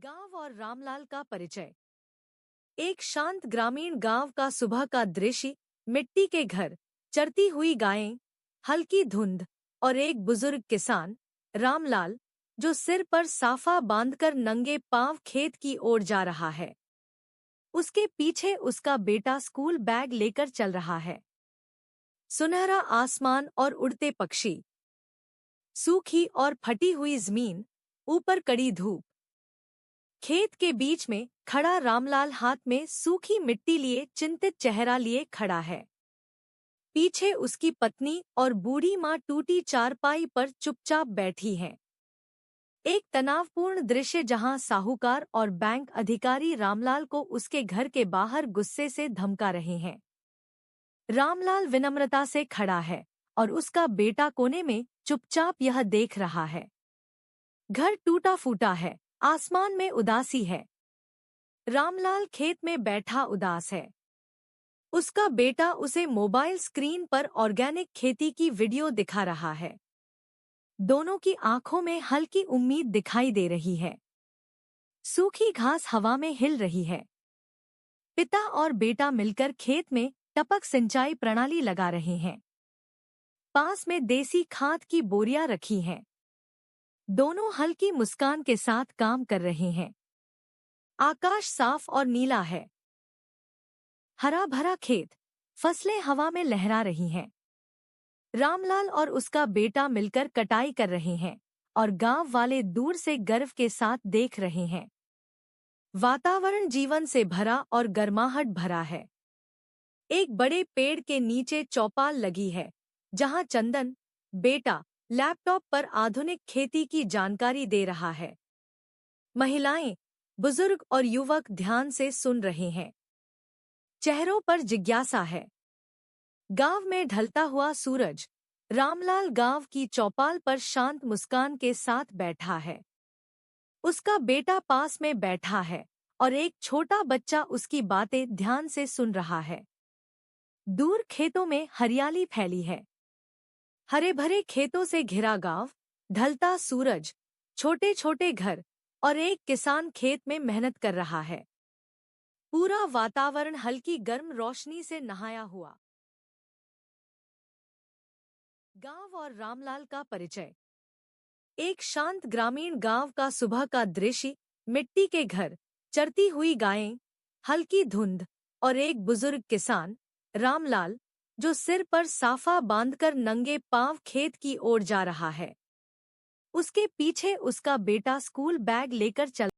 गांव और रामलाल का परिचय। एक शांत ग्रामीण गांव का सुबह का दृश्य। मिट्टी के घर, चरती हुई गायें, हल्की धुंध और एक बुजुर्ग किसान रामलाल जो सिर पर साफा बांधकर नंगे पांव खेत की ओर जा रहा है। उसके पीछे उसका बेटा स्कूल बैग लेकर चल रहा है। सुनहरा आसमान और उड़ते पक्षी, सूखी और फटी हुई जमीन, ऊपर कड़ी धूप। खेत के बीच में खड़ा रामलाल हाथ में सूखी मिट्टी लिए चिंतित चेहरा लिए खड़ा है। पीछे उसकी पत्नी और बूढ़ी माँ टूटी चारपाई पर चुपचाप बैठी हैं। एक तनावपूर्ण दृश्य जहां साहूकार और बैंक अधिकारी रामलाल को उसके घर के बाहर गुस्से से धमका रहे हैं। रामलाल विनम्रता से खड़ा है और उसका बेटा कोने में चुपचाप यह देख रहा है। घर टूटा फूटा है, आसमान में उदासी है। रामलाल खेत में बैठा उदास है। उसका बेटा उसे मोबाइल स्क्रीन पर ऑर्गेनिक खेती की वीडियो दिखा रहा है। दोनों की आंखों में हल्की उम्मीद दिखाई दे रही है। सूखी घास हवा में हिल रही है। पिता और बेटा मिलकर खेत में टपक सिंचाई प्रणाली लगा रहे हैं। पास में देसी खाद की बोरियां रखी हैं। दोनों हल्की मुस्कान के साथ काम कर रहे हैं। आकाश साफ और नीला है। हरा भरा खेत, फसलें हवा में लहरा रही हैं। रामलाल और उसका बेटा मिलकर कटाई कर रहे हैं और गांव वाले दूर से गर्व के साथ देख रहे हैं। वातावरण जीवन से भरा और गर्माहट भरा है। एक बड़े पेड़ के नीचे चौपाल लगी है, जहां चंदन, बेटा, लैपटॉप पर आधुनिक खेती की जानकारी दे रहा है। महिलाएं, बुजुर्ग और युवक ध्यान से सुन रहे हैं। चेहरों पर जिज्ञासा है। गांव में ढलता हुआ सूरज। रामलाल गांव की चौपाल पर शांत मुस्कान के साथ बैठा है। उसका बेटा पास में बैठा है और एक छोटा बच्चा उसकी बातें ध्यान से सुन रहा है। दूर खेतों में हरियाली फैली है। हरे भरे खेतों से घिरा गांव, ढलता सूरज, छोटे छोटे घर और एक किसान खेत में मेहनत कर रहा है। पूरा वातावरण हल्की गर्म रोशनी से नहाया हुआ। गांव और रामलाल का परिचय। एक शांत ग्रामीण गांव का सुबह का दृश्य। मिट्टी के घर, चरती हुई गायें, हल्की धुंध और एक बुजुर्ग किसान रामलाल जो सिर पर साफा बांधकर नंगे पांव खेत की ओर जा रहा है। उसके पीछे उसका बेटा स्कूल बैग लेकर चल